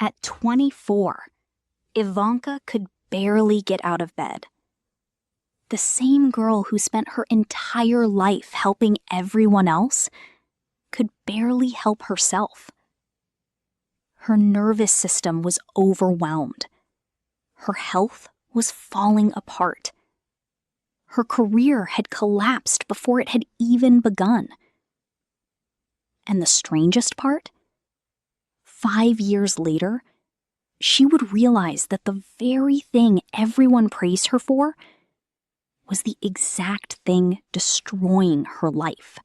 At 24, Ivanka could barely get out of bed. The same girl who spent her entire life helping everyone else could barely help herself. Her nervous system was overwhelmed. Her health was falling apart. Her career had collapsed before it had even begun. And the strangest part? 5 years later, she would realize that the very thing everyone praised her for was the exact thing destroying her life.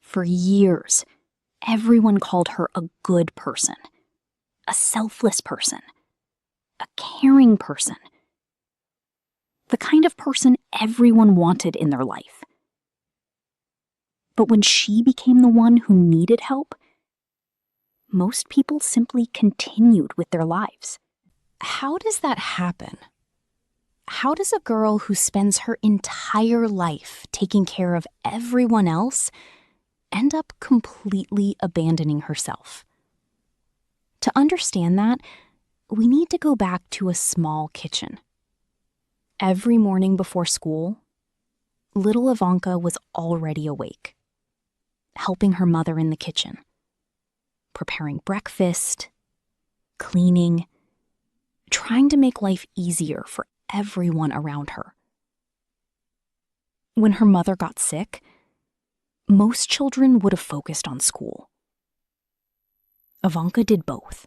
For years, everyone called her a good person, a selfless person, a caring person, the kind of person everyone wanted in their life. But when she became the one who needed help, most people simply continued with their lives. How does that happen? How does a girl who spends her entire life taking care of everyone else end up completely abandoning herself? To understand that, we need to go back to a small kitchen. Every morning before school, little Ivanka was already awake, helping her mother in the kitchen, preparing breakfast, cleaning, trying to make life easier for everyone around her. When her mother got sick, most children would have focused on school. Ivanka did both.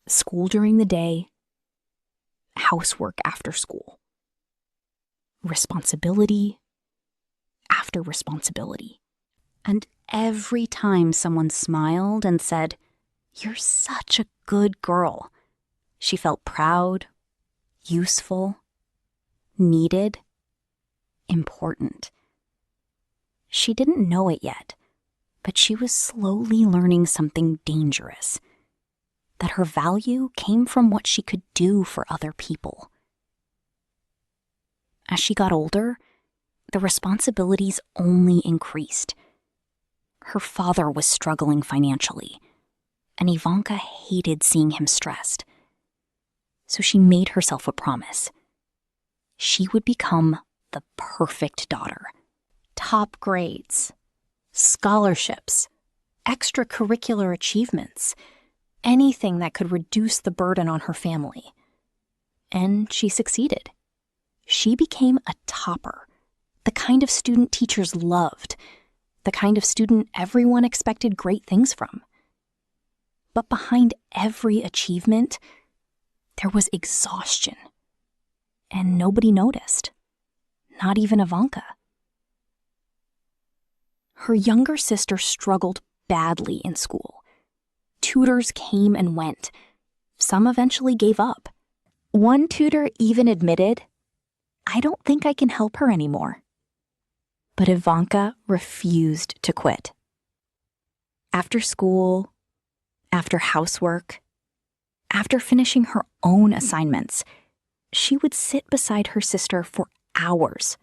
School during the day, housework after school. Responsibility after responsibility. And every time someone smiled and said, "You're such a good girl," she felt proud, useful, needed, important. She didn't know it yet, but she was slowly learning something dangerous, that her value came from what she could do for other people. As she got older, the responsibilities only increased. Her father was struggling financially, and Ivanka hated seeing him stressed. So she made herself a promise. She would become the perfect daughter. Top grades, scholarships, extracurricular achievements, anything that could reduce the burden on her family. And she succeeded. She became a topper, the kind of student teachers loved, the kind of student everyone expected great things from. But behind every achievement, there was exhaustion. And nobody noticed, not even Ivanka. Her younger sister struggled badly in school. Tutors came and went. Some eventually gave up. One tutor even admitted, "I don't think I can help her anymore." But Ivanka refused to quit. After school, after housework, after finishing her own assignments, she would sit beside her sister for hours,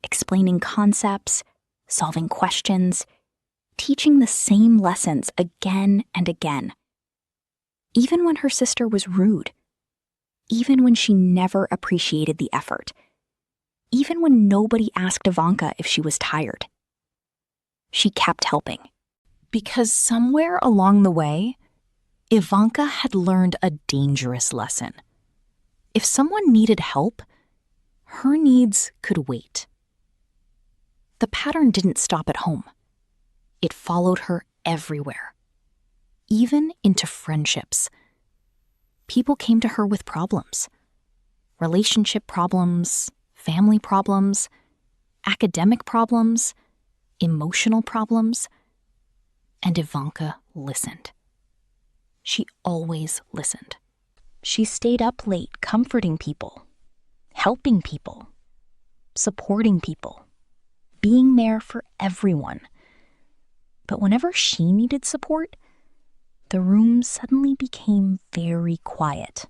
explaining concepts, solving questions, teaching the same lessons again and again. Even when her sister was rude, even when she never appreciated the effort, even when nobody asked Ivanka if she was tired, she kept helping. Because somewhere along the way, Ivanka had learned a dangerous lesson. If someone needed help, her needs could wait. The pattern didn't stop at home. It followed her everywhere, even into friendships. People came to her with problems. Relationship problems, family problems, academic problems, emotional problems. And Ivanka listened. She always listened. She stayed up late comforting people, helping people, supporting people, being there for everyone. But whenever she needed support, the room suddenly became very quiet.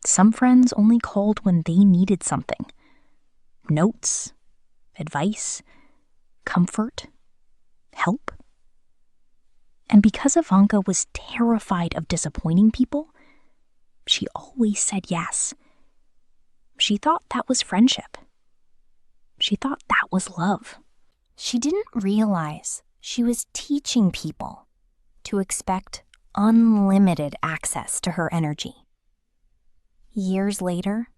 Some friends only called when they needed something. Notes, advice, comfort, help. And because Ivanka was terrified of disappointing people, she always said yes. She thought that was friendship. She thought that was love. She didn't realize she was teaching people to expect unlimited access to her energy. Years later,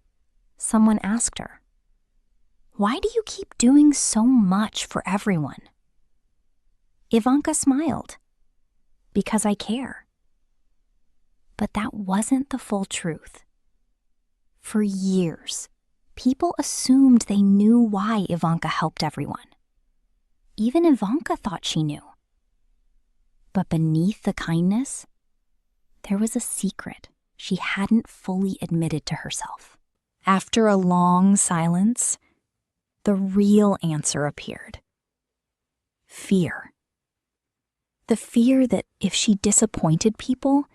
someone asked her, "Why do you keep doing so much for everyone?" Ivanka smiled. "Because I care." But that wasn't the full truth. For years, people assumed they knew why Ivanka helped everyone. Even Ivanka thought she knew. But beneath the kindness, there was a secret she hadn't fully admitted to herself. After a long silence, the real answer appeared. Fear. The fear that if she disappointed people,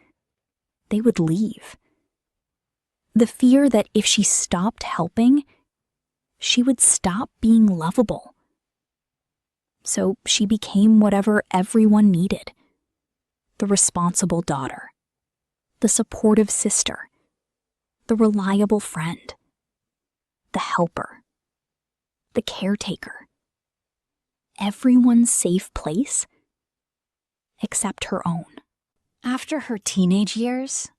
they would leave. The fear that if she stopped helping, she would stop being lovable. So she became whatever everyone needed: the responsible daughter, the supportive sister, the reliable friend, the helper, the caretaker, everyone's safe place except her own. After her teenage years,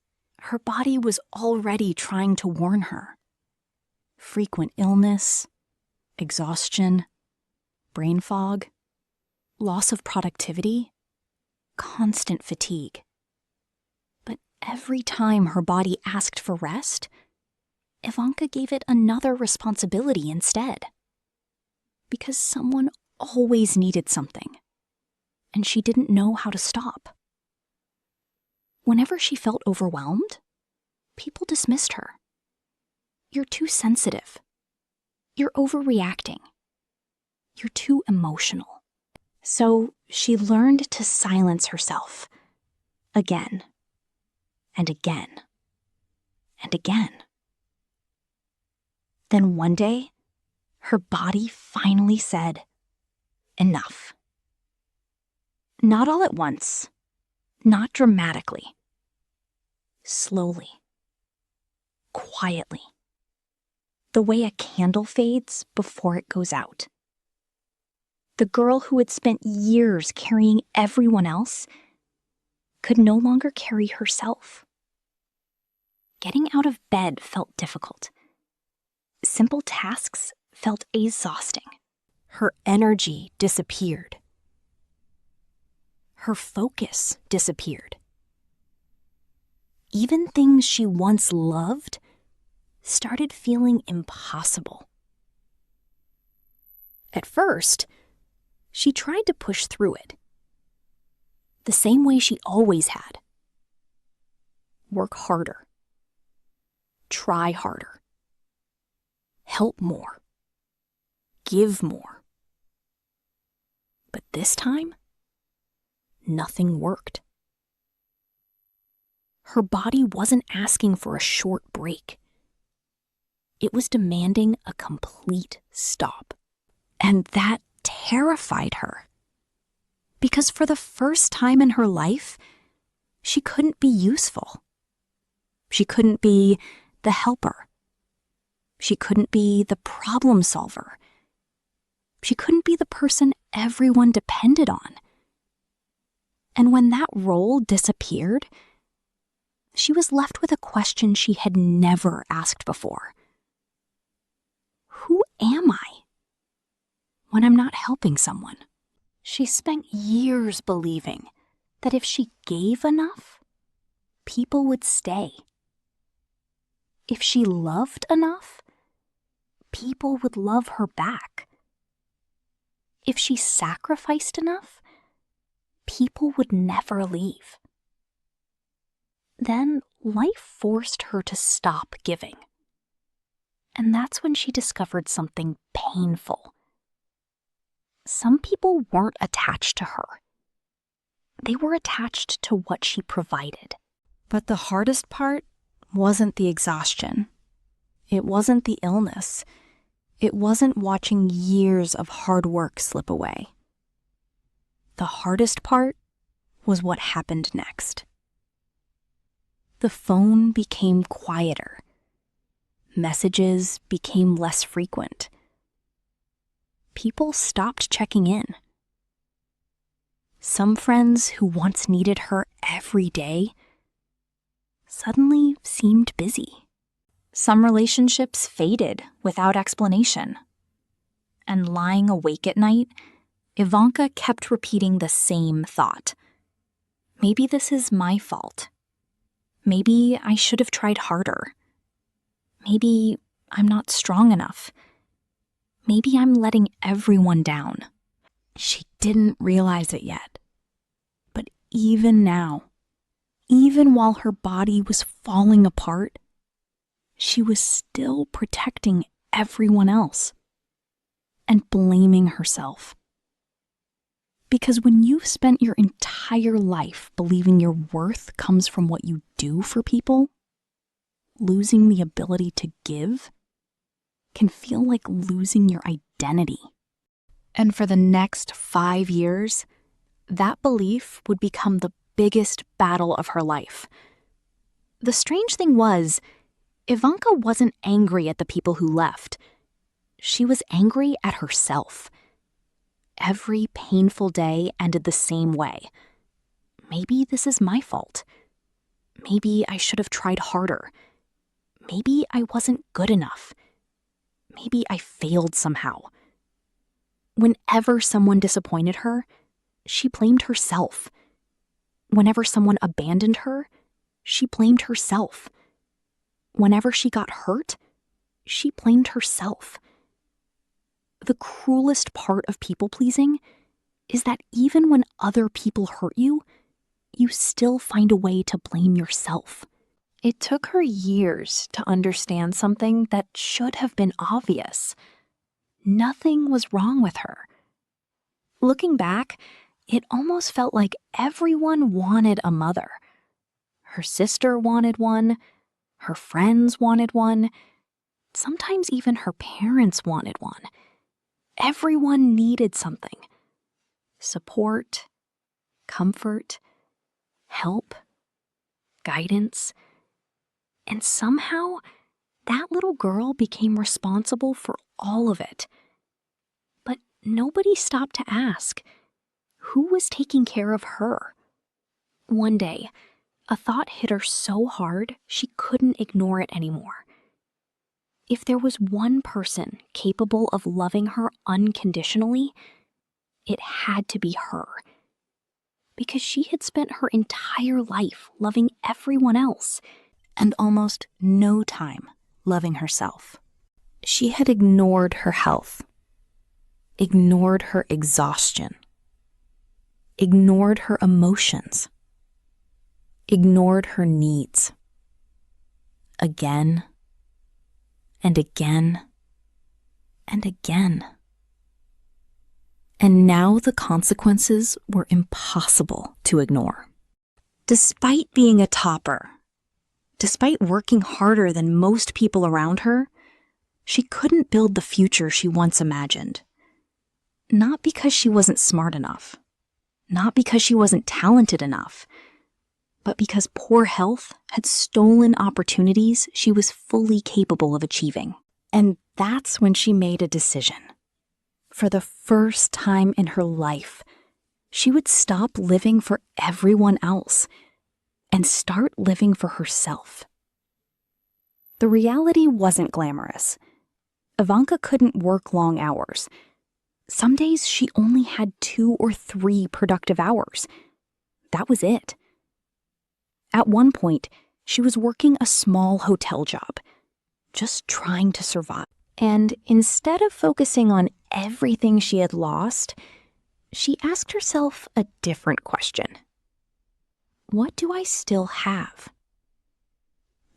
her body was already trying to warn her. Frequent illness, exhaustion, brain fog, loss of productivity, constant fatigue. But every time her body asked for rest, Ivanka gave it another responsibility instead. Because someone always needed something, and she didn't know how to stop. Whenever she felt overwhelmed, people dismissed her. "You're too sensitive. You're overreacting. You're too emotional." So she learned to silence herself again and again and again. Then one day, her body finally said, "Enough." Not all at once, not dramatically. Slowly, quietly, the way a candle fades before it goes out. The girl who had spent years carrying everyone else could no longer carry herself. Getting out of bed felt difficult. Simple tasks felt exhausting. Her energy disappeared. Her focus disappeared. Even things she once loved started feeling impossible. At first, she tried to push through it, the same way she always had. Work harder. Try harder. Help more. Give more. But this time, nothing worked. Her body wasn't asking for a short break. It was demanding a complete stop. And that terrified her. Because for the first time in her life, she couldn't be useful. She couldn't be the helper. She couldn't be the problem solver. She couldn't be the person everyone depended on. And when that role disappeared, she was left with a question she had never asked before. Who am I when I'm not helping someone? She spent years believing that if she gave enough, people would stay. If she loved enough, people would love her back. If she sacrificed enough, people would never leave. Then life forced her to stop giving. And that's when she discovered something painful. Some people weren't attached to her. They were attached to what she provided. But the hardest part wasn't the exhaustion. It wasn't the illness. It wasn't watching years of hard work slip away. The hardest part was what happened next. The phone became quieter. Messages became less frequent. People stopped checking in. Some friends who once needed her every day suddenly seemed busy. Some relationships faded without explanation. And lying awake at night, Ivanka kept repeating the same thought. Maybe this is my fault. Maybe I should have tried harder. Maybe I'm not strong enough. Maybe I'm letting everyone down. She didn't realize it yet. But even now, even while her body was falling apart, she was still protecting everyone else and blaming herself. Because when you've spent your entire life believing your worth comes from what you do for people, losing the ability to give can feel like losing your identity. And for the next 5 years, that belief would become the biggest battle of her life. The strange thing was, Ivanka wasn't angry at the people who left. She was angry at herself. Every painful day ended the same way. Maybe this is my fault. Maybe I should have tried harder. Maybe I wasn't good enough. Maybe I failed somehow. Whenever someone disappointed her, she blamed herself. Whenever someone abandoned her, she blamed herself. Whenever she got hurt, she blamed herself. The cruelest part of people-pleasing is that even when other people hurt you, you still find a way to blame yourself. It took her years to understand something that should have been obvious. Nothing was wrong with her. Looking back, it almost felt like everyone wanted a mother. Her sister wanted one, her friends wanted one, sometimes even her parents wanted one. Everyone needed something. Support, comfort, help, guidance. And somehow, that little girl became responsible for all of it. But nobody stopped to ask, who was taking care of her? One day, a thought hit her so hard she couldn't ignore it anymore. If there was one person capable of loving her unconditionally, it had to be her. Because she had spent her entire life loving everyone else and almost no time loving herself. She had ignored her health, ignored her exhaustion, ignored her emotions, ignored her needs. Again and again and again. And now the consequences were impossible to ignore. Despite being a topper, despite working harder than most people around her, she couldn't build the future she once imagined. Not because she wasn't smart enough, not because she wasn't talented enough, but because poor health had stolen opportunities she was fully capable of achieving. And that's when she made a decision. For the first time in her life, she would stop living for everyone else and start living for herself. The reality wasn't glamorous. Ivanka couldn't work long hours. Some days she only had 2 or 3 productive hours. That was it. At one point, she was working a small hotel job, just trying to survive. And instead of focusing on everything she had lost, she asked herself a different question. What do I still have?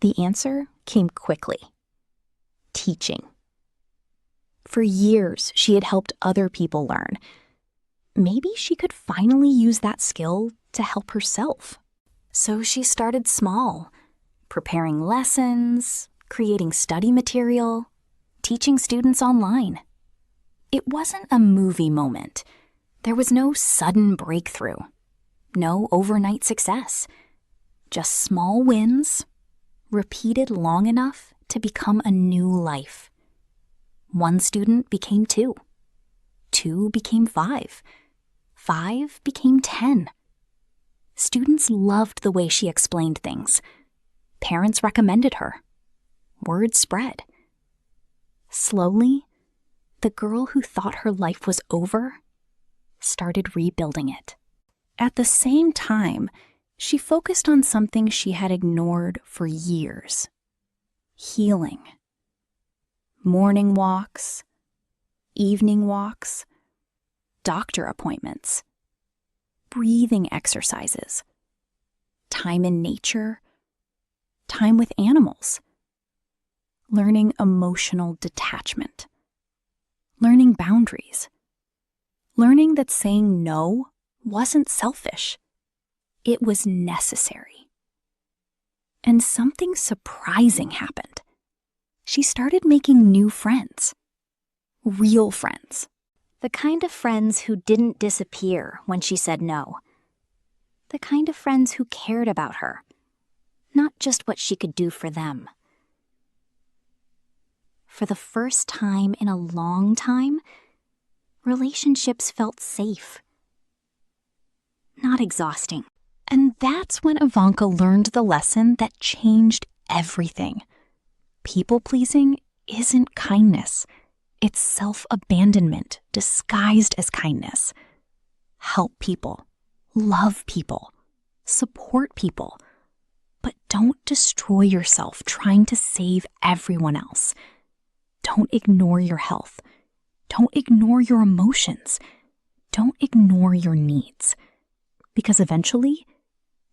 The answer came quickly. Teaching. For years, she had helped other people learn. Maybe she could finally use that skill to help herself. So she started small, preparing lessons, creating study material, teaching students online. It wasn't a movie moment. There was no sudden breakthrough. No overnight success. Just small wins, repeated long enough to become a new life. 1 student became 2. 2 became 5. 5 became 10. Students loved the way she explained things. Parents recommended her. Word spread. Slowly, the girl who thought her life was over started rebuilding it. At the same time, she focused on something she had ignored for years: healing. Morning walks, evening walks, doctor appointments, breathing exercises, time in nature, time with animals, learning emotional detachment, learning boundaries, learning that saying no wasn't selfish. It was necessary. And something surprising happened. She started making new friends. Real friends. The kind of friends who didn't disappear when she said no. The kind of friends who cared about her, not just what she could do for them. For the first time in a long time, relationships felt safe, not exhausting. And that's when Ivanka learned the lesson that changed everything. People-pleasing isn't kindness. It's self-abandonment disguised as kindness. Help people, love people, support people, but don't destroy yourself trying to save everyone else. Don't ignore your health. Don't ignore your emotions. Don't ignore your needs. Because eventually,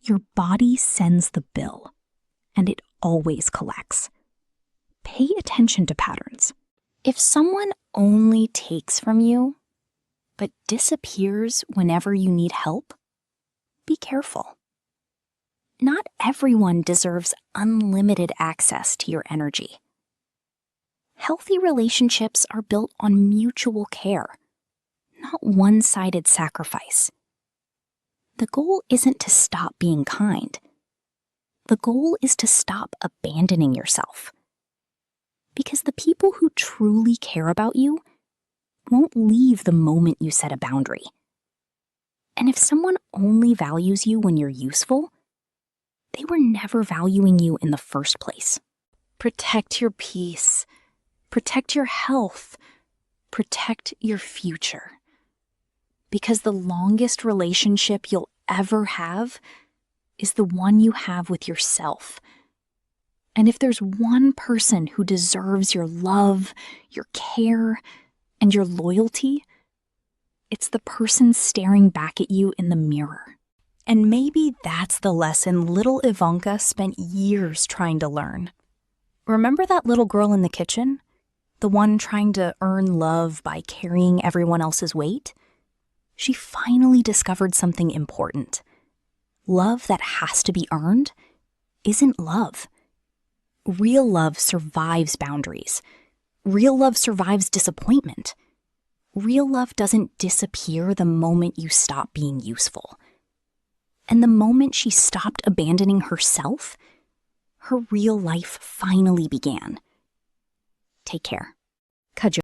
your body sends the bill, and it always collects. Pay attention to patterns. If someone only takes from you, but disappears whenever you need help, be careful. Not everyone deserves unlimited access to your energy. Healthy relationships are built on mutual care, not one-sided sacrifice. The goal isn't to stop being kind. The goal is to stop abandoning yourself. Because the people who truly care about you won't leave the moment you set a boundary. And if someone only values you when you're useful, they were never valuing you in the first place. Protect your peace. Protect your health. Protect your future. Because the longest relationship you'll ever have is the one you have with yourself. And if there's one person who deserves your love, your care, and your loyalty, it's the person staring back at you in the mirror. And maybe that's the lesson little Ivanka spent years trying to learn. Remember that little girl in the kitchen? The one trying to earn love by carrying everyone else's weight? She finally discovered something important. Love that has to be earned isn't love. Real love survives boundaries. Real love survives disappointment. Real love doesn't disappear the moment you stop being useful. And the moment she stopped abandoning herself, her real life finally began. Take care.